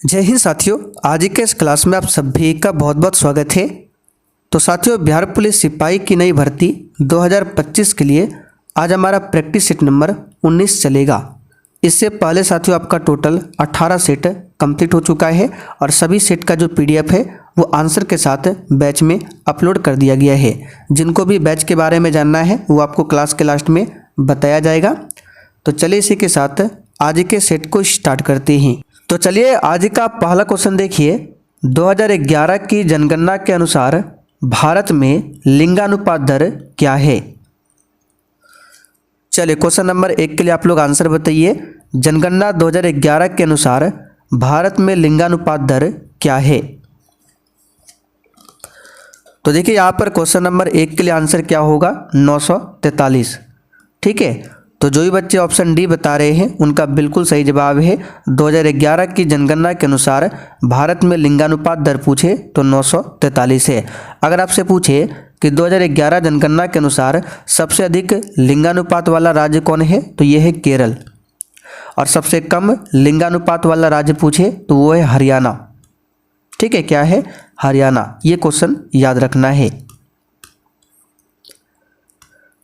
जय हिंद साथियों, आज के इस क्लास में आप सभी का बहुत बहुत स्वागत है। तो साथियों, बिहार पुलिस सिपाही की नई भर्ती 2025 के लिए आज हमारा प्रैक्टिस सेट नंबर 19 चलेगा। इससे पहले साथियों आपका टोटल 18 सेट कंप्लीट हो चुका है और सभी सेट का जो पीडीएफ है वो आंसर के साथ बैच में अपलोड कर दिया गया है। जिनको भी बैच के बारे में जानना है वो आपको क्लास के लास्ट में बताया जाएगा। तो चलिए इसी के साथ आज के सेट को स्टार्ट करते हैं। तो चलिए आज का पहला क्वेश्चन देखिए। 2011 की जनगणना के अनुसार भारत में लिंगानुपात दर क्या है? चलिए क्वेश्चन नंबर 1 के लिए आप लोग आंसर बताइए। जनगणना 2011 के अनुसार भारत में लिंगानुपात दर क्या है? तो देखिए यहाँ पर क्वेश्चन नंबर 1 के लिए आंसर क्या होगा? 943। ठीक है, तो जो भी बच्चे ऑप्शन डी बता रहे हैं उनका बिल्कुल सही जवाब है। 2011 की जनगणना के अनुसार भारत में लिंगानुपात दर पूछे तो 943 है। अगर आपसे पूछे कि 2011 जनगणना के अनुसार सबसे अधिक लिंगानुपात वाला राज्य कौन है, तो ये है केरल। और सबसे कम लिंगानुपात वाला राज्य पूछे तो वो है हरियाणा। ठीक है, क्या है? हरियाणा। ये क्वेश्चन याद रखना है।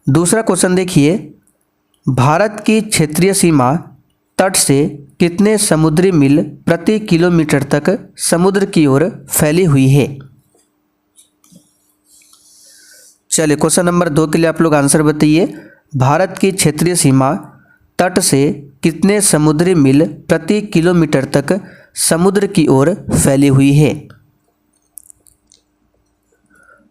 दूसरा क्वेश्चन देखिए। भारत की क्षेत्रीय सीमा तट से कितने समुद्री मील प्रति किलोमीटर तक समुद्र की ओर फैली हुई है? चलिए क्वेश्चन नंबर 2 के लिए आप लोग आंसर बताइए। भारत की क्षेत्रीय सीमा तट से कितने समुद्री मील प्रति किलोमीटर तक समुद्र की ओर फैली हुई है?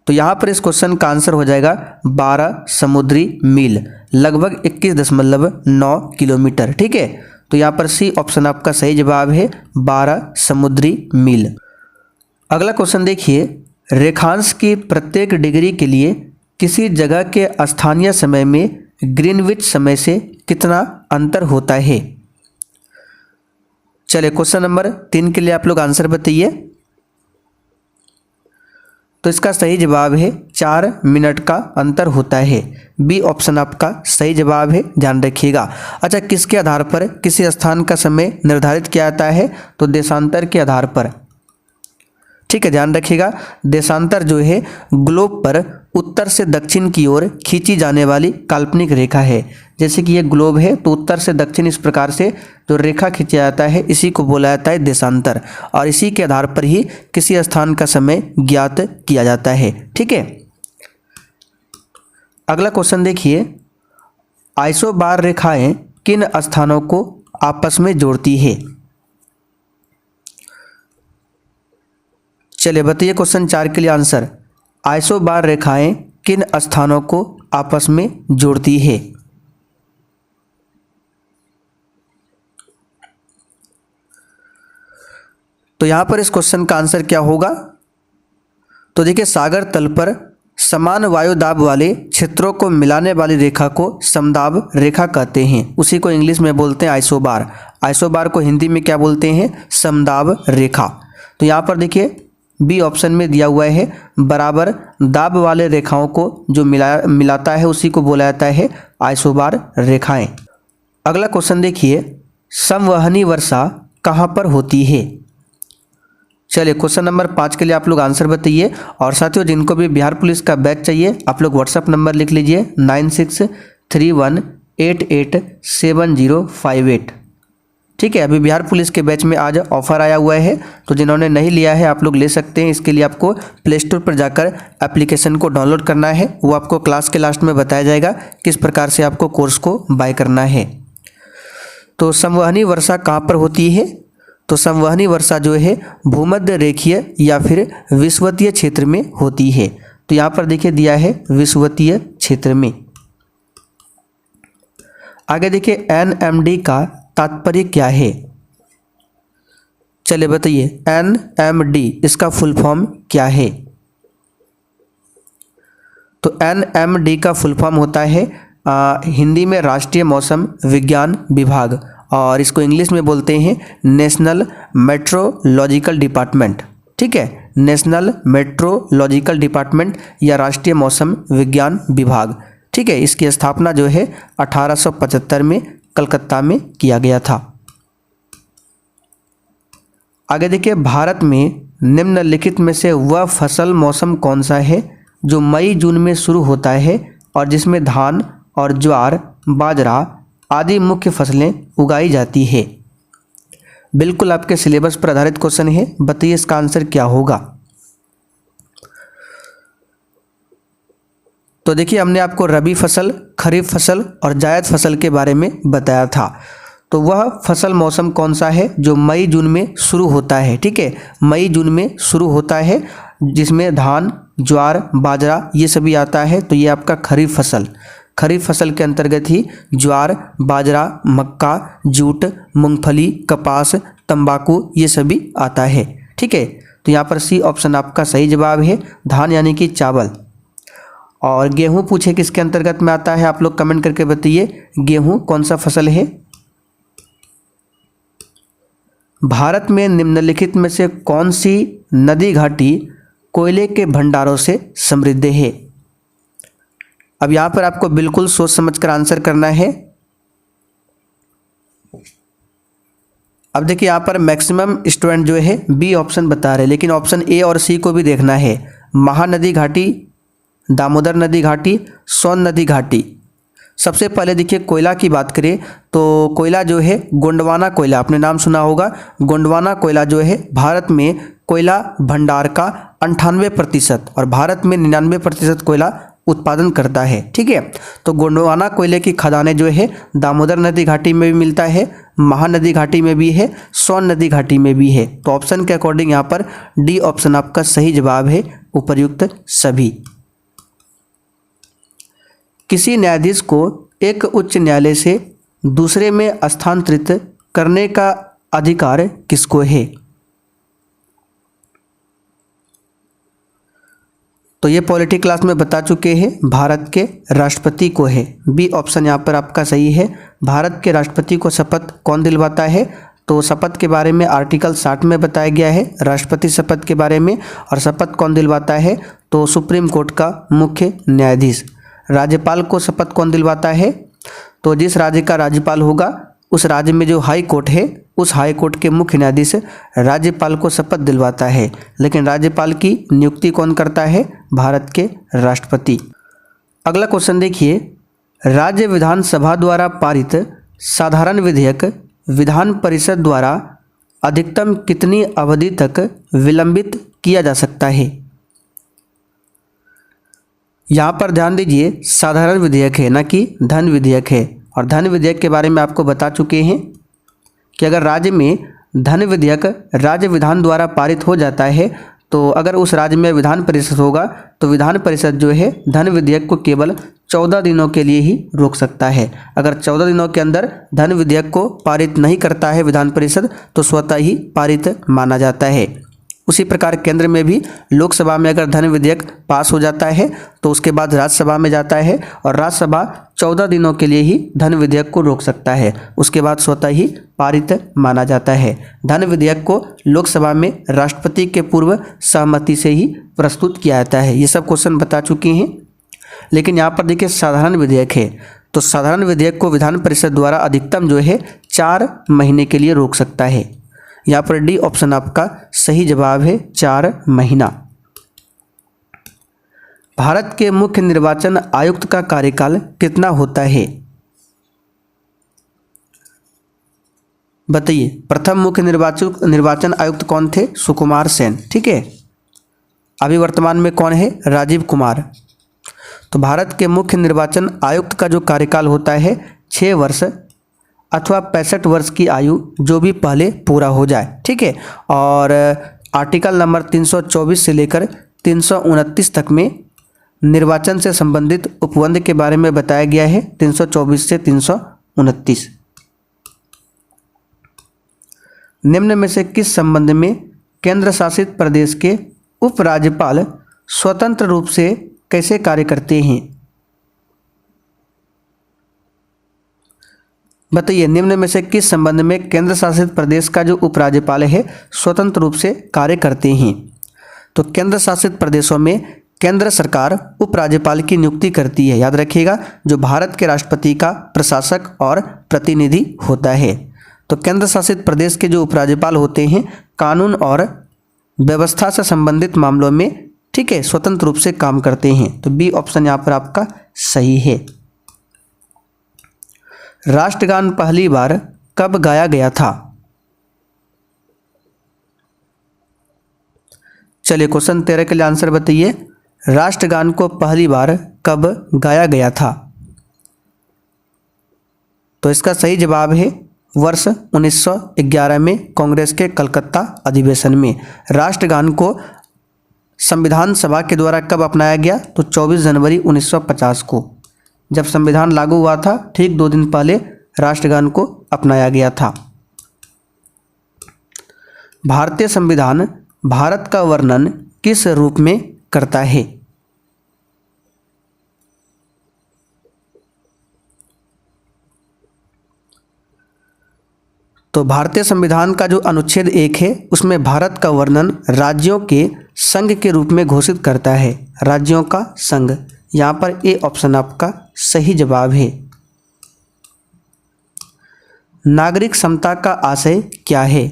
तो यहाँ पर इस क्वेश्चन का आंसर हो जाएगा 12 समुद्री मील, लगभग 21.9 किलोमीटर। ठीक है, तो यहाँ पर सी ऑप्शन आपका सही जवाब है, 12 समुद्री मील। अगला क्वेश्चन देखिए। रेखांश की प्रत्येक डिग्री के लिए किसी जगह के स्थानीय समय में ग्रीनविच समय से कितना अंतर होता है? चलिए क्वेश्चन नंबर 3 के लिए आप लोग आंसर बताइए। तो इसका सही जवाब है 4 मिनट का अंतर होता है। बी ऑप्शन आपका सही जवाब है, ध्यान रखिएगा। अच्छा, किसके आधार पर किसी स्थान का समय निर्धारित किया जाता है? तो देशांतर के आधार पर। ठीक है, ध्यान रखिएगा। देशांतर जो है ग्लोब पर उत्तर से दक्षिण की ओर खींची जाने वाली काल्पनिक रेखा है। जैसे कि ये ग्लोब है तो उत्तर से दक्षिण इस प्रकार से जो रेखा खींचा जाता है इसी को बोला जाता है देशांतर, और इसी के आधार पर ही किसी स्थान का समय ज्ञात किया जाता है। ठीक है, अगला क्वेश्चन देखिए। आइसोबार रेखाएं किन स्थानों को आपस में जोड़ती है? चलिए बताइए क्वेश्चन 4 के लिए आंसर। आइसोबार रेखाएं किन स्थानों को आपस में जोड़ती है? तो यहां पर इस क्वेश्चन का आंसर क्या होगा? तो देखिए, सागर तल पर समान वायुदाब वाले क्षेत्रों को मिलाने वाली रेखा को समदाब रेखा कहते हैं। उसी को इंग्लिश में बोलते हैं आइसोबार। आइसोबार को हिंदी में क्या बोलते हैं? समदाब रेखा। तो यहाँ पर देखिए बी ऑप्शन में दिया हुआ है, बराबर दाब वाले रेखाओं को जो मिलाता है उसी को बोला जाता है आइसोबार रेखाएं। अगला क्वेश्चन देखिए। संवहनी वर्षा कहाँ पर होती है? चलिए क्वेश्चन नंबर 5 के लिए आप लोग आंसर बताइए। और साथियों, जिनको भी बिहार पुलिस का बैच चाहिए आप लोग व्हाट्सएप नंबर लिख लीजिए 9631887058। ठीक है, अभी बिहार पुलिस के बैच में आज ऑफर आया हुआ है, तो जिन्होंने नहीं लिया है आप लोग ले सकते हैं। इसके लिए आपको प्ले स्टोर पर जाकर एप्लीकेशन को डाउनलोड करना है। वो आपको क्लास के लास्ट में बताया जाएगा किस प्रकार से आपको कोर्स को बाय करना है। तो संवहनी वर्षा कहाँ पर होती है? तो संवहनी वर्षा जो है भूमध्य रेखीय या फिर विषुवतीय क्षेत्र में होती है। तो यहाँ पर देखिए दिया है विषुवतीय क्षेत्र में। आगे देखिए, NMD का तात्पर्य क्या है? चलिए बताइए, NMD इसका फुल फॉर्म क्या है? तो NMD का फुल फॉर्म होता है हिंदी में राष्ट्रीय मौसम विज्ञान विभाग, और इसको इंग्लिश में बोलते हैं नेशनल मेट्रोलॉजिकल डिपार्टमेंट। ठीक है, नेशनल मेट्रोलॉजिकल डिपार्टमेंट या राष्ट्रीय मौसम विज्ञान विभाग। ठीक है, इसकी स्थापना जो है 1875 में कलकत्ता में किया गया था। आगे देखिए, भारत में निम्नलिखित में से वह फसल मौसम कौन सा है जो मई जून में शुरू होता है और जिसमें धान और ज्वार, बाजरा आदि मुख्य फसलें उगाई जाती है। बिल्कुल आपके सिलेबस पर आधारित क्वेश्चन है, बताइए इसका आंसर क्या होगा। तो देखिए, हमने आपको रबी फसल, खरीफ फसल और जायद फसल के बारे में बताया था। तो वह फसल मौसम कौन सा है जो मई जून में शुरू होता है। ठीक है, मई जून में शुरू होता है, जिसमें धान, ज्वार, बाजरा ये सभी आता है। तो ये आपका खरीफ फसल, खरीफ फसल के अंतर्गत ही ज्वार, बाजरा, मक्का, जूट, मूंगफली, कपास, तंबाकू ये सभी आता है। ठीक है, तो यहाँ पर सी ऑप्शन आपका सही जवाब है, धान यानी कि चावल। और गेहूं पूछे किसके अंतर्गत में आता है, आप लोग कमेंट करके बताइए गेहूं कौन सा फसल है। भारत में निम्नलिखित में से कौन सी नदी घाटी कोयले के भंडारों से समृद्ध है। अब यहाँ पर आपको बिल्कुल सोच समझकर आंसर करना है। अब देखिए, यहाँ पर मैक्सिमम स्टूडेंट जो है बी ऑप्शन बता रहे हैं, लेकिन ऑप्शन ए और सी को भी देखना है। महानदी घाटी, दामोदर नदी घाटी, सोन नदी घाटी। सबसे पहले देखिए, कोयला की बात करें तो कोयला जो है गोंडवाना कोयला, आपने नाम सुना होगा। गोंडवाना कोयला जो है भारत में कोयला भंडार का 98% और भारत में 99% कोयला उत्पादन करता है। ठीक है, तो गोंडवाना कोयले की खदानें जो है दामोदर नदी घाटी में भी मिलता है, महानदी घाटी में भी है, सोन नदी घाटी में भी है। तो ऑप्शन के अकॉर्डिंग यहाँ पर डी ऑप्शन आपका सही जवाब है, उपर्युक्त सभी। किसी न्यायाधीश को एक उच्च न्यायालय से दूसरे में स्थानांतरित करने का अधिकार किसको है। तो ये पॉलिटी क्लास में बता चुके हैं, भारत के राष्ट्रपति को है। बी ऑप्शन यहाँ पर आपका सही है। भारत के राष्ट्रपति को शपथ कौन दिलवाता है, तो शपथ के बारे में आर्टिकल 60 में बताया गया है, राष्ट्रपति शपथ के बारे में। और शपथ कौन दिलवाता है, तो सुप्रीम कोर्ट का मुख्य न्यायाधीश। राज्यपाल को शपथ कौन दिलवाता है, तो जिस राज्य का राज्यपाल होगा उस राज्य में जो हाई कोर्ट है, उस हाई कोर्ट के मुख्य न्यायाधीश राज्यपाल को शपथ दिलवाता है। लेकिन राज्यपाल की नियुक्ति कौन करता है, भारत के राष्ट्रपति। अगला क्वेश्चन देखिए, राज्य विधानसभा द्वारा पारित साधारण विधेयक विधान परिषद द्वारा अधिकतम कितनी अवधि तक विलंबित किया जा सकता है। यहाँ पर ध्यान दीजिए, साधारण विधेयक है ना कि धन विधेयक है। और धन विधेयक के बारे में आपको बता चुके हैं कि अगर राज्य में धन विधेयक राज्य विधान द्वारा पारित हो जाता है, तो अगर उस राज्य में विधान परिषद होगा तो विधान परिषद जो है धन विधेयक को केवल 14 दिनों के लिए ही रोक सकता है। अगर 14 दिनों के अंदर धन विधेयक को पारित नहीं करता है विधान परिषद, तो स्वतः ही पारित माना जाता है। उसी प्रकार केंद्र में भी लोकसभा में अगर धन विधेयक पास हो जाता है तो उसके बाद राज्यसभा में जाता है और राज्यसभा 14 दिनों के लिए ही धन विधेयक को रोक सकता है, उसके बाद स्वतः ही पारित माना जाता है। धन विधेयक को लोकसभा में राष्ट्रपति के पूर्व सहमति से ही प्रस्तुत किया जाता है। ये सब क्वेश्चन बता चुके हैं। लेकिन यहाँ पर देखिए, साधारण विधेयक है, तो साधारण विधेयक को विधान परिषद द्वारा अधिकतम जो है 4 महीने के लिए रोक सकता है। यहाँ पर डी ऑप्शन आपका सही जवाब है, 4 महीना। भारत के मुख्य निर्वाचन आयुक्त का कार्यकाल कितना होता है, बताइए। प्रथम मुख्य निर्वाचन आयुक्त कौन थे, सुकुमार सेन। ठीक है, अभी वर्तमान में कौन है, राजीव कुमार। तो भारत के मुख्य निर्वाचन आयुक्त का जो कार्यकाल होता है 6 वर्ष अथवा 65 वर्ष की आयु जो भी पहले पूरा हो जाए। ठीक है, और आर्टिकल नंबर 324 से लेकर 329 तक में निर्वाचन से संबंधित उपबंध के बारे में बताया गया है, 324 से 329। निम्न में से किस संबंध में केंद्र शासित प्रदेश के उपराज्यपाल स्वतंत्र रूप से कैसे कार्य करते हैं, बताइए। निम्न में से किस संबंध में केंद्र शासित प्रदेश का जो उपराज्यपाल है स्वतंत्र रूप से कार्य करते हैं। तो केंद्र शासित प्रदेशों में केंद्र सरकार उपराज्यपाल की नियुक्ति करती है, याद रखिएगा, जो भारत के राष्ट्रपति का प्रशासक और प्रतिनिधि होता है। तो केंद्र शासित प्रदेश के जो उपराज्यपाल होते हैं कानून और व्यवस्था से संबंधित मामलों में, ठीक है, स्वतंत्र रूप से काम करते हैं। तो बी ऑप्शन यहाँ पर आपका सही है। राष्ट्रगान पहली बार कब गाया गया था? चलिए क्वेश्चन 13 के लिए आंसर बताइए। राष्ट्रगान को पहली बार कब गाया गया था? तो इसका सही जवाब है वर्ष 1911 में कांग्रेस के कलकत्ता अधिवेशन में। राष्ट्रगान को संविधान सभा के द्वारा कब अपनाया गया? तो 24 जनवरी 1950 को, जब संविधान लागू हुआ था ठीक 2 दिन पहले राष्ट्रगान को अपनाया गया था। भारतीय संविधान भारत का वर्णन किस रूप में करता है? तो भारतीय संविधान का जो अनुच्छेद 1 है उसमें भारत का वर्णन राज्यों के संघ के रूप में घोषित करता है। राज्यों का संघ, यहाँ पर ए ऑप्शन आपका सही जवाब है। नागरिक समता का आशय क्या है?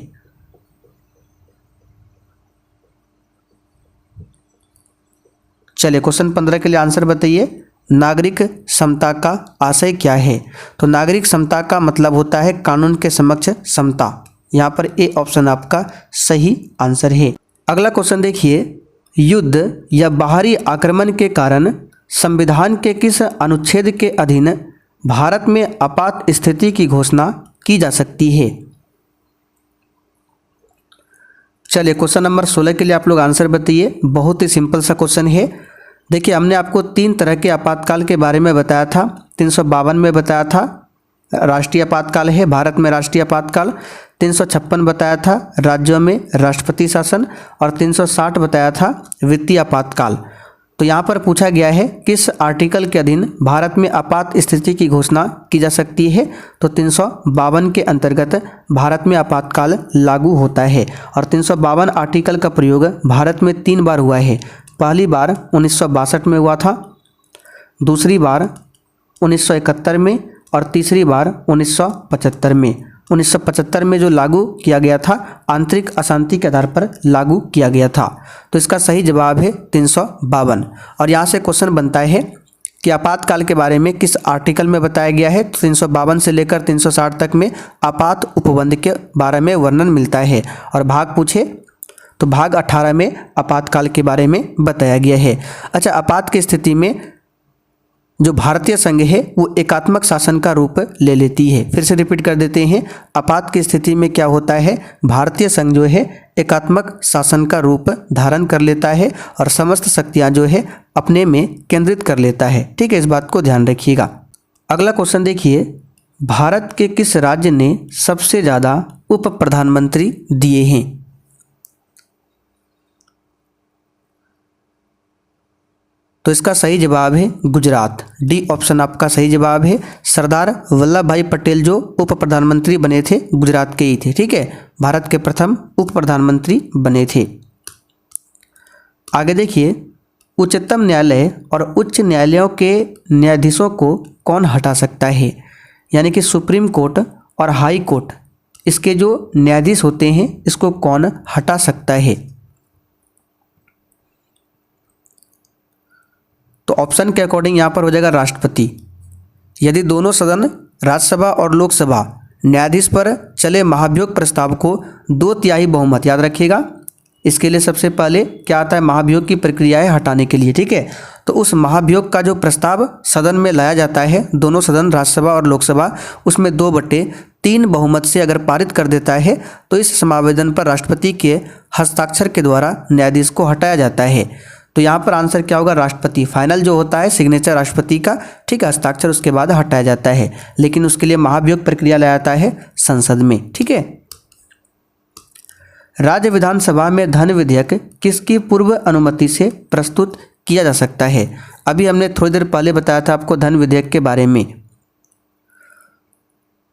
चलिए क्वेश्चन 15 के लिए आंसर बताइए। नागरिक समता का आशय क्या है? तो नागरिक समता का मतलब होता है कानून के समक्ष समता। यहाँ पर ए ऑप्शन आपका सही आंसर है। अगला क्वेश्चन देखिए, युद्ध या बाहरी आक्रमण के कारण संविधान के किस अनुच्छेद के अधीन भारत में आपात स्थिति की घोषणा की जा सकती है? चलिए क्वेश्चन नंबर 16 के लिए आप लोग आंसर बताइए। बहुत ही सिंपल सा क्वेश्चन है। देखिए हमने आपको 3 तरह के आपातकाल के बारे में बताया था। 352 में बताया था राष्ट्रीय आपातकाल है, भारत में राष्ट्रीय आपातकाल। 356 बताया था राज्यों में राष्ट्रपति शासन, और 360 बताया था वित्तीय आपातकाल। तो यहाँ पर पूछा गया है किस आर्टिकल के अधीन भारत में आपात स्थिति की घोषणा की जा सकती है? तो 352 के अंतर्गत भारत में आपातकाल लागू होता है। और 352 आर्टिकल का प्रयोग भारत में 3 बार हुआ है। पहली बार 1962 में हुआ था, दूसरी बार 1971 में, और तीसरी बार 1975 में। 1975 में जो लागू किया गया था आंतरिक अशांति के आधार पर लागू किया गया था। तो इसका सही जवाब है 352। और यहाँ से क्वेश्चन बनता है कि आपातकाल के बारे में किस आर्टिकल में बताया गया है? 352 से लेकर 360 तक में आपात उपबंध के बारे में वर्णन मिलता है। और भाग पूछे तो भाग 18 में आपातकाल के बारे में बताया गया है। अच्छा, आपात की स्थिति में जो भारतीय संघ है वो एकात्मक शासन का रूप ले लेती है। फिर से रिपीट कर देते हैं, आपात की स्थिति में क्या होता है? भारतीय संघ जो है एकात्मक शासन का रूप धारण कर लेता है और समस्त शक्तियां जो है अपने में केंद्रित कर लेता है। ठीक है, इस बात को ध्यान रखिएगा। अगला क्वेश्चन देखिए, भारत के किस राज्य ने सबसे ज़्यादा उप प्रधानमंत्री दिए हैं? तो इसका सही जवाब है गुजरात। डी ऑप्शन आपका सही जवाब है। सरदार वल्लभ भाई पटेल जो उप प्रधानमंत्री बने थे गुजरात के ही थे। ठीक है, भारत के प्रथम उप प्रधानमंत्री बने थे। आगे देखिए, उच्चतम न्यायालय और उच्च न्यायालयों के न्यायाधीशों को कौन हटा सकता है? यानी कि सुप्रीम कोर्ट और हाई कोर्ट, इसके जो न्यायाधीश होते हैं इसको कौन हटा सकता है? तो ऑप्शन के अकॉर्डिंग यहाँ पर हो जाएगा राष्ट्रपति। यदि दोनों सदन राज्यसभा और लोकसभा न्यायाधीश पर चले महाभियोग प्रस्ताव को 2/3 बहुमत, याद रखिएगा इसके लिए सबसे पहले क्या आता है? महाभियोग की प्रक्रियाएं हटाने के लिए। ठीक है, तो उस महाभियोग का जो प्रस्ताव सदन में लाया जाता है, दोनों सदन राज्यसभा और लोकसभा, उसमें 2/3 बहुमत से अगर पारित कर देता है तो इस समावेदन पर राष्ट्रपति के हस्ताक्षर के द्वारा न्यायाधीश को हटाया जाता है। तो यहाँ पर आंसर क्या होगा? राष्ट्रपति। फाइनल जो होता है सिग्नेचर राष्ट्रपति का, ठीक है, हस्ताक्षर उसके बाद हटाया जाता है, लेकिन उसके लिए महाभियोग प्रक्रिया लाया जाता है संसद में। ठीक है, राज्य विधानसभा में धन विधेयक किसकी पूर्व अनुमति से प्रस्तुत किया जा सकता है? अभी हमने थोड़ी देर पहले बताया था आपको धन विधेयक के बारे में।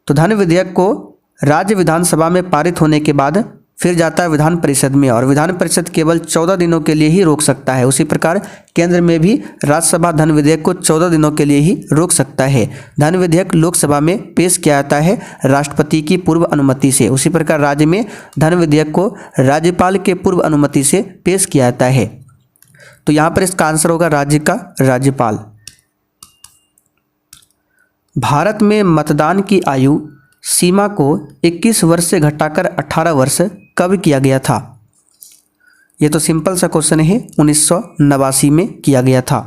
तो धन विधेयक को राज्य विधानसभा में पारित होने के बाद फिर जाता है विधान परिषद में, और विधान परिषद केवल 14 दिनों के लिए ही रोक सकता है। उसी प्रकार केंद्र में भी राज्यसभा धन विधेयक को 14 दिनों के लिए ही रोक सकता है। धन विधेयक लोकसभा में पेश किया जाता है राष्ट्रपति की पूर्व अनुमति से। उसी प्रकार राज्य में धन विधेयक को राज्यपाल के पूर्व अनुमति से पेश किया जाता है। तो यहाँ पर इसका आंसर होगा राज्य का राज्यपाल। भारत में मतदान की आयु सीमा को 21 वर्ष से घटाकर 18 वर्ष कब किया गया था? ये तो सिंपल सा क्वेश्चन है, 1989 में किया गया था।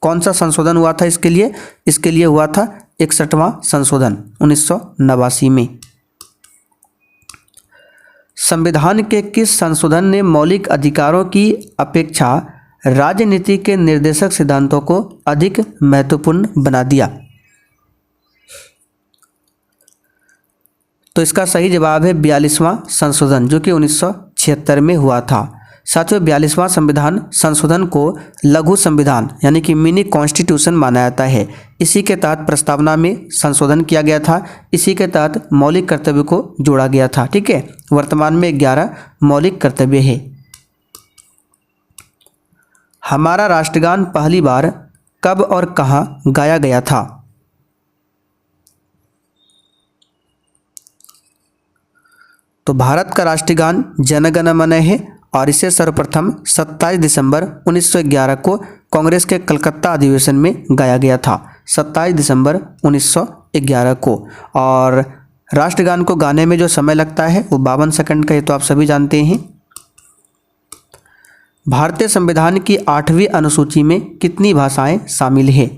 कौन सा संशोधन हुआ था इसके लिए? इसके लिए हुआ था 61वां संशोधन 1989 में। संविधान के किस संशोधन ने मौलिक अधिकारों की अपेक्षा राजनीति के निर्देशक सिद्धांतों को अधिक महत्वपूर्ण बना दिया? तो इसका सही जवाब है 42वां संशोधन, जो कि 1976 में हुआ था। साथियों, 42वां संविधान संशोधन को लघु संविधान यानी कि मिनी कॉन्स्टिट्यूशन माना जाता है। इसी के तहत प्रस्तावना में संशोधन किया गया था। इसी के तहत मौलिक कर्तव्य को जोड़ा गया था। ठीक है, वर्तमान में 11 मौलिक कर्तव्य है। हमारा राष्ट्रगान पहली बार कब और कहाँ गाया गया था? तो भारत का राष्ट्रीय गान जन गण मन है, और इसे सर्वप्रथम 27 दिसंबर 1911 को कांग्रेस के कलकत्ता अधिवेशन में गाया गया था। 27 दिसंबर 1911 को। और राष्ट्रगान को गाने में जो समय लगता है वो 52 सेकंड का, ये तो आप सभी जानते हैं। भारतीय संविधान की 8वीं अनुसूची में कितनी भाषाएं शामिल है?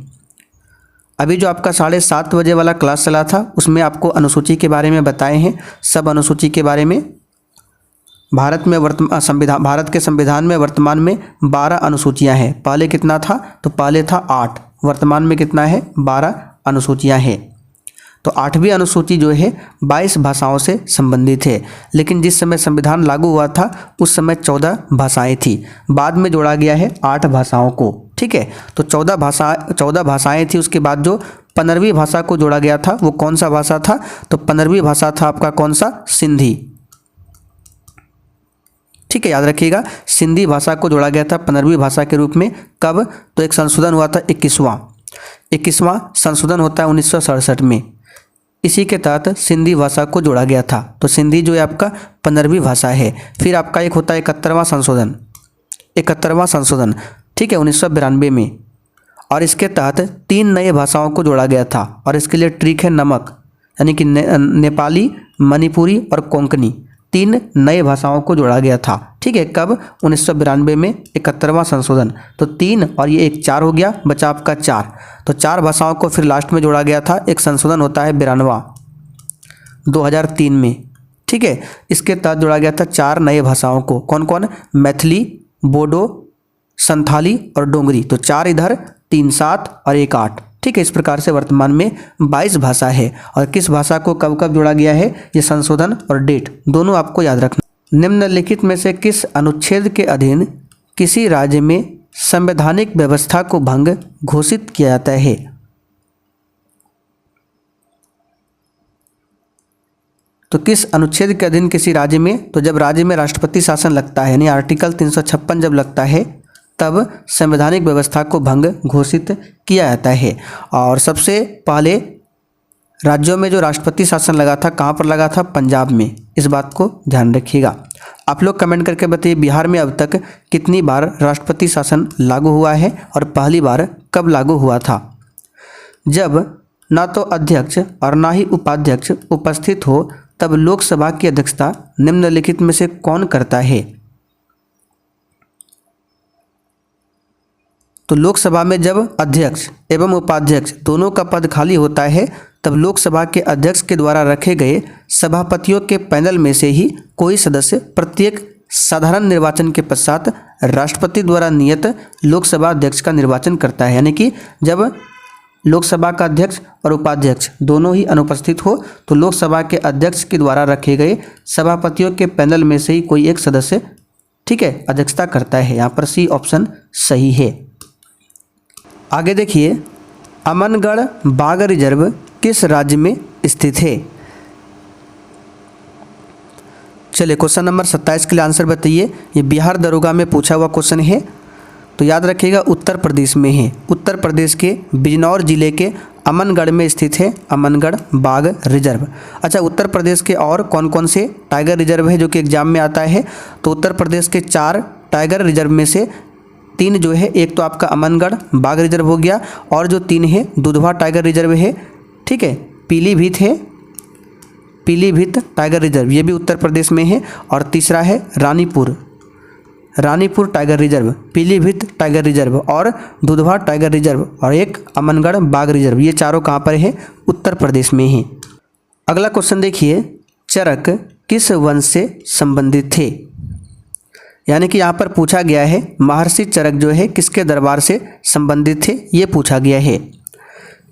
अभी जो आपका 7:30 बजे वाला क्लास चला था उसमें आपको अनुसूची के बारे में बताए हैं, सब अनुसूची के बारे में। भारत के संविधान में वर्तमान में 12 अनुसूचियां हैं। पहले कितना था? तो पहले था 8, वर्तमान में कितना है? 12 अनुसूचियां हैं। तो 8वीं अनुसूची जो है 22 भाषाओं से संबंधित है, लेकिन जिस समय संविधान लागू हुआ था उस समय 14 भाषाएं थी। बाद में जोड़ा गया है 8 भाषाओं को। ठीक है, तो 14 भाषाएं थी। उसके बाद जो 15वीं भाषा को जोड़ा गया था वो कौन सा भाषा था? तो 15वीं भाषा था आपका कौन सा? सिंधी। ठीक है, याद रखिएगा, सिंधी भाषा को जोड़ा गया था 15वीं भाषा के रूप में। कब? तो एक संशोधन हुआ था 21वां संशोधन होता है 1967 में। इसी के तहत सिंधी भाषा को जोड़ा गया था। तो सिंधी जो है आपका 15वीं भाषा है। फिर आपका एक होता है 71वां संशोधन, ठीक है, 1992 में, और इसके तहत 3 नए भाषाओं को जोड़ा गया था। और इसके लिए ट्रिक है नमक, यानी कि नेपाली, मणिपुरी और कोंकणी, 3 नए भाषाओं को जोड़ा गया था। ठीक है, कब? 1992 में 71वां संशोधन। तो 3 और ये एक 4 हो गया, बचा आपका 4। तो 4 भाषाओं को फिर लास्ट में जोड़ा गया था। एक संशोधन होता है 92वां 2003 में। ठीक है, इसके तहत जोड़ा गया था 4 नए भाषाओं को। कौन कौन? मैथिली, बोडो, संथाली और डोंगरी। तो 4 इधर, 3 7 और 1 8। ठीक है, इस प्रकार से वर्तमान में 22 भाषा है। और किस भाषा को कब कब जोड़ा गया है, ये संशोधन और डेट दोनों आपको याद रखना। निम्नलिखित में से किस अनुच्छेद के अधीन किसी राज्य में संवैधानिक व्यवस्था को भंग घोषित किया जाता है? तो किस अनुच्छेद के अधीन किसी राज्य में? तो जब राज्य में राष्ट्रपति शासन लगता है, यानी आर्टिकल 356 जब लगता है तब संवैधानिक व्यवस्था को भंग घोषित किया जाता है। और सबसे पहले राज्यों में जो राष्ट्रपति शासन लगा था, कहाँ पर लगा था? पंजाब में। इस बात को ध्यान रखिएगा। आप लोग कमेंट करके बताइए, बिहार में अब तक कितनी बार राष्ट्रपति शासन लागू हुआ है और पहली बार कब लागू हुआ था? जब ना तो अध्यक्ष और ना ही उपाध्यक्ष उपस्थित हो तब लोकसभा की अध्यक्षता निम्नलिखित में से कौन करता है? तो लोकसभा में जब अध्यक्ष एवं उपाध्यक्ष दोनों का पद खाली होता है तब लोकसभा के अध्यक्ष के द्वारा रखे गए सभापतियों के पैनल में से ही कोई सदस्य प्रत्येक साधारण निर्वाचन के पश्चात राष्ट्रपति द्वारा नियत लोकसभा अध्यक्ष का निर्वाचन करता है। यानी कि जब लोकसभा का अध्यक्ष और उपाध्यक्ष दोनों ही अनुपस्थित हो तो लोकसभा के अध्यक्ष के द्वारा रखे गए सभापतियों के पैनल में से ही कोई एक सदस्य, ठीक है, अध्यक्षता करता है। यहाँ पर सी ऑप्शन सही है। आगे देखिए, अमनगढ़ बाघ रिजर्व किस राज्य में स्थित है? चलिए क्वेश्चन नंबर 27 के लिए आंसर बताइए। ये बिहार दरोगा में पूछा हुआ क्वेश्चन है, तो याद रखिएगा उत्तर प्रदेश में है। उत्तर प्रदेश के बिजनौर जिले के अमनगढ़ में स्थित है अमनगढ़ बाघ रिजर्व। अच्छा, उत्तर प्रदेश के और कौन कौन से टाइगर रिजर्व है जो कि एग्जाम में आता है? तो उत्तर प्रदेश के 4 टाइगर रिजर्व में से 3 जो है, एक तो आपका अमनगढ़ बाघ रिजर्व हो गया, और जो 3 है दुधवा टाइगर रिजर्व है, ठीक है। पीलीभीत है, पीलीभीत टाइगर रिजर्व, ये भी उत्तर प्रदेश में है। और तीसरा है Ranipur tiger reserve, Pilibhit tiger reserve और दुधवा टाइगर रिजर्व, और एक अमनगढ़ बाघ रिजर्व। ये चारों कहाँ पर है? उत्तर प्रदेश में है। अगला क्वेश्चन देखिए, चरक किस वंश से संबंधित थे? यानी कि यहाँ पर पूछा गया है महर्षि चरक जो है किसके दरबार से संबंधित थे, ये पूछा गया है।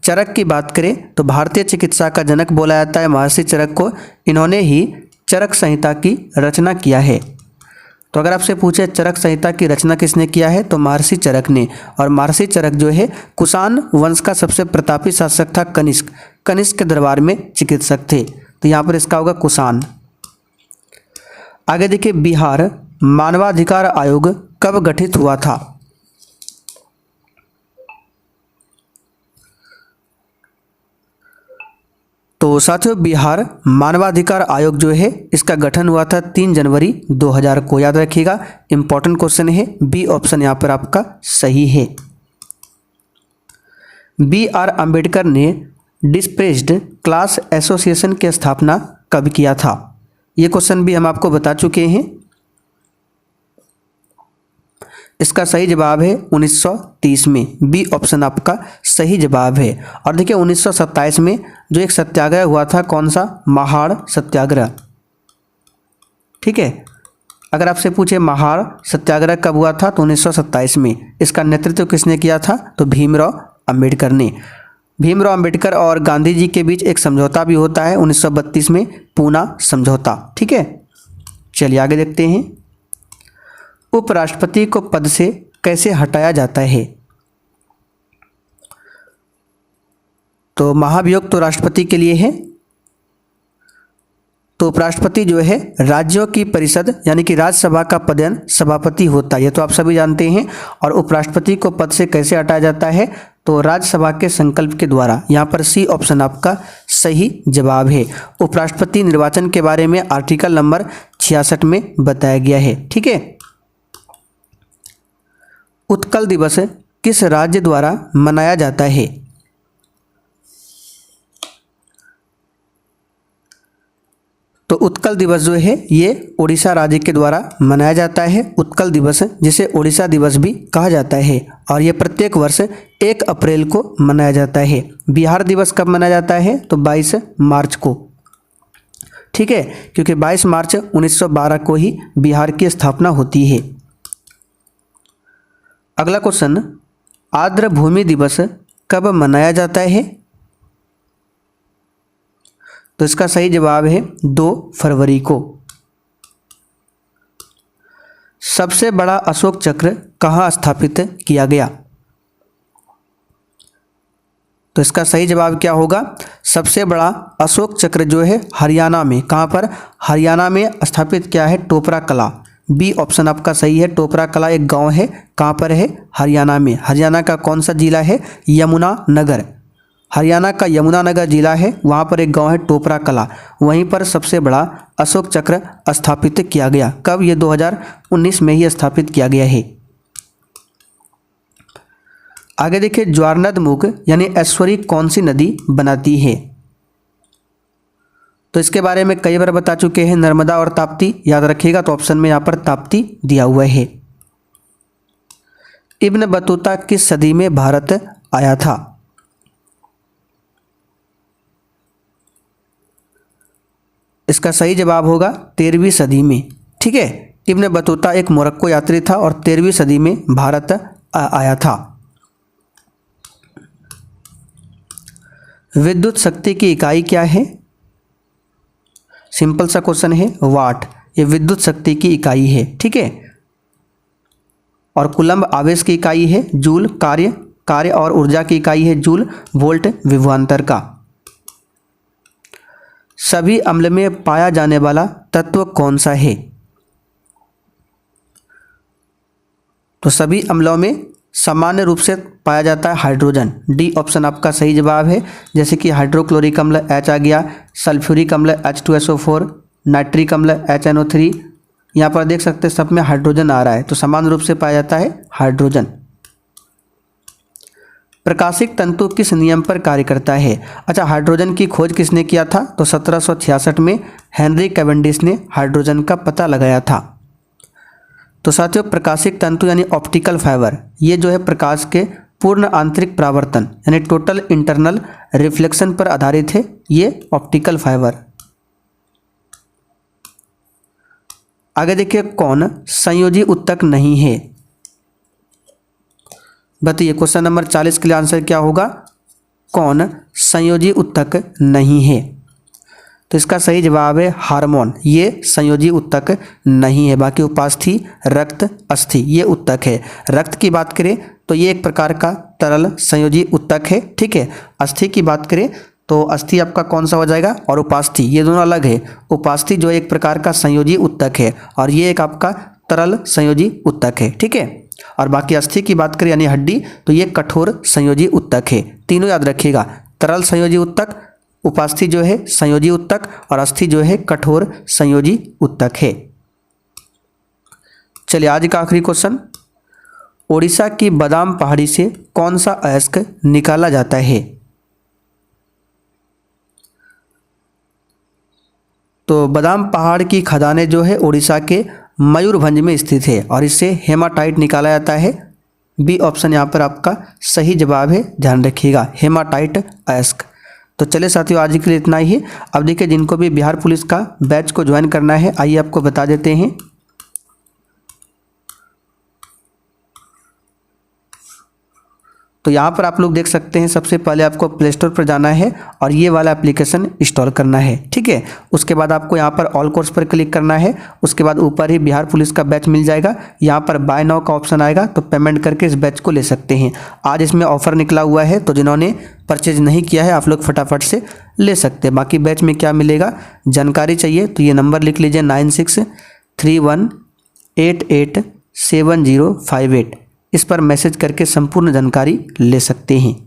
चरक की बात करें तो भारतीय चिकित्सा का जनक बोला जाता है महर्षि चरक को। इन्होंने ही चरक संहिता की रचना किया है। तो अगर आपसे पूछे चरक संहिता की रचना किसने किया है, तो महर्षि चरक ने। और महर्षि चरक जो है कुषाण वंश का सबसे प्रतापी शासक था कनिष्क। कनिष्क के दरबार में चिकित्सक थे, तो यहाँ पर इसका होगा कुषाण। आगे देखिए, बिहार मानवाधिकार आयोग कब गठित हुआ था? तो साथियों, बिहार मानवाधिकार आयोग जो है इसका गठन हुआ था 3 जनवरी 2000 को। याद रखिएगा, इंपॉर्टेंट क्वेश्चन है। बी ऑप्शन यहाँ पर आपका सही है। BR अम्बेडकर ने डिस्प्रेस्ड क्लास एसोसिएशन की स्थापना कब किया था? ये क्वेश्चन भी हम आपको बता चुके हैं। इसका सही जवाब है 1930 में। बी ऑप्शन आपका सही जवाब है। और देखिए 1927 में जो एक सत्याग्रह हुआ था, कौन सा? महाड़ सत्याग्रह, ठीक है। अगर आपसे पूछे महाड़ सत्याग्रह कब हुआ था, तो 1927 में। इसका नेतृत्व किसने किया था? तो भीमराव अंबेडकर ने। भीमराव अंबेडकर और गांधी जी के बीच एक समझौता भी होता है 1932 में, पूना समझौता, ठीक है। चलिए आगे देखते हैं, उपराष्ट्रपति को पद से कैसे हटाया जाता है? तो महाभियोग तो राष्ट्रपति के लिए है। तो उपराष्ट्रपति जो है राज्यों की परिषद यानी कि राज्यसभा का पदेन सभापति होता है, ये तो आप सभी जानते हैं। और उपराष्ट्रपति को पद से कैसे हटाया जाता है? तो राज्यसभा के संकल्प के द्वारा। यहाँ पर सी ऑप्शन आपका सही जवाब है। उपराष्ट्रपति निर्वाचन के बारे में आर्टिकल नंबर 66 में बताया गया है, ठीक है। उत्कल दिवस किस राज्य द्वारा मनाया जाता है? तो उत्कल दिवस जो है ये उड़ीसा राज्य के द्वारा मनाया जाता है। उत्कल दिवस, जिसे उड़ीसा दिवस भी कहा जाता है, और ये प्रत्येक वर्ष 1 अप्रैल को मनाया जाता है। बिहार दिवस कब मनाया जाता है? तो 22 मार्च को, ठीक है, क्योंकि 22 मार्च 1912 को ही बिहार की स्थापना होती है। अगला क्वेश्चन, आर्द्र भूमि दिवस कब मनाया जाता है? तो इसका सही जवाब है 2 फरवरी को। सबसे बड़ा अशोक चक्र कहाँ स्थापित किया गया? तो इसका सही जवाब क्या होगा? सबसे बड़ा अशोक चक्र जो है हरियाणा में। कहाँ पर? हरियाणा में स्थापित किया है टोपरा कला। बी ऑप्शन आपका सही है। टोपरा कला एक गांव है, कहाँ पर है? हरियाणा में। हरियाणा का कौन सा जिला है? यमुनानगर। हरियाणा का यमुनानगर जिला है, वहाँ पर एक गांव है टोपरा कला, वहीं पर सबसे बड़ा अशोक चक्र स्थापित किया गया। कब? ये 2019 में ही स्थापित किया गया है। आगे देखिए, ज्वारनदमुख यानी ऐश्वरी कौन सी नदी बनाती है? तो इसके बारे में कई बार बता चुके हैं, नर्मदा और ताप्ती। याद रखिएगा, तो ऑप्शन में यहाँ पर ताप्ती दिया हुआ है। इब्न बतूता किस सदी में भारत आया था? इसका सही जवाब होगा 13वीं सदी में, ठीक है। इब्न बतूता एक मोरक्को यात्री था और 13वीं सदी में भारत आया था। विद्युत शक्ति की इकाई क्या है? सिंपल सा क्वेश्चन है, वाट। ये विद्युत शक्ति की इकाई है, ठीक है। और कूलम्ब आवेश की इकाई है, जूल। कार्य और ऊर्जा की इकाई है जूल। वोल्ट विभवांतर का। सभी अम्ल में पाया जाने वाला तत्व कौन सा है? तो सभी अम्लों में सामान्य रूप से पाया जाता है हाइड्रोजन। डी ऑप्शन आपका सही जवाब है। जैसे कि हाइड्रोक्लोरिक अम्ल H आ गया, सल्फ्यूरिक अम्ल H2SO4, नाइट्रिक अम्ल HNO3, यहाँ पर देख सकते हैं सब में हाइड्रोजन आ रहा है, तो सामान्य रूप से पाया जाता है हाइड्रोजन। प्रकाशिक तंतु किस नियम पर कार्य करता है? अच्छा, हाइड्रोजन की खोज किसने किया था? तो 1766 में हेनरी कैवेंडिश ने हाइड्रोजन का पता लगाया था। तो साथियों, प्रकाशिक तंतु यानी ऑप्टिकल फाइबर, ये जो है प्रकाश के पूर्ण आंतरिक परावर्तन यानी टोटल इंटरनल रिफ्लेक्शन पर आधारित है ये ऑप्टिकल फाइबर। आगे देखिए, कौन संयोजी उत्तक नहीं है? बताइए, क्वेश्चन नंबर 40 के लिए आंसर क्या होगा? कौन संयोजी उत्तक नहीं है? तो इसका सही जवाब है हार्मोन, ये संयोजी उत्तक नहीं है। बाकी उपास्थि, रक्त, अस्थि ये उत्तक है। रक्त की बात करें तो ये एक प्रकार का तरल संयोजी उत्तक है, ठीक है। अस्थि की बात करें तो अस्थि आपका कौन सा हो जाएगा, और उपास्थि ये दोनों अलग है। उपास्थि जो एक प्रकार का संयोजी उत्तक है और ये एक आपका तरल संयोजी उत्तक है, ठीक है। और बाकी अस्थि की बात करें यानी हड्डी, तो ये कठोर संयोजी उत्तक है। तीनों याद रखिएगा, तरल संयोजी उत्तक, उपास्थि जो है संयोजी उत्तक, और अस्थि जो है कठोर संयोजी उत्तक है। चलिए आज का आखिरी क्वेश्चन, ओडिशा की बादाम पहाड़ी से कौन सा अयस्क निकाला जाता है? तो बादाम पहाड़ की खदानें जो है उड़ीसा के मयूरभंज में स्थित है और इससे हेमाटाइट निकाला जाता है। बी ऑप्शन यहाँ पर आपका सही जवाब है, ध्यान रखिएगा, हेमाटाइट अयस्क। तो चलिए साथियों, आज के लिए इतना ही है। अब देखिए, जिनको भी बिहार पुलिस का बैच को ज्वाइन करना है, आइए आपको बता देते हैं। तो यहाँ पर आप लोग देख सकते हैं, सबसे पहले आपको प्ले स्टोर पर जाना है और ये वाला एप्लीकेशन इंस्टॉल करना है, ठीक है। उसके बाद आपको यहाँ पर ऑल कोर्स पर क्लिक करना है। उसके बाद ऊपर ही बिहार पुलिस का बैच मिल जाएगा, यहाँ पर बाय नाउ का ऑप्शन आएगा, तो पेमेंट करके इस बैच को ले सकते हैं। आज इसमें ऑफर निकला हुआ है, तो जिन्होंने परचेज नहीं किया है आप लोग फटाफट से ले सकते हैं। बाकी बैच में क्या मिलेगा, जानकारी चाहिए तो ये नंबर लिख लीजिए 9631887058, इस पर मैसेज करके संपूर्ण जानकारी ले सकते हैं।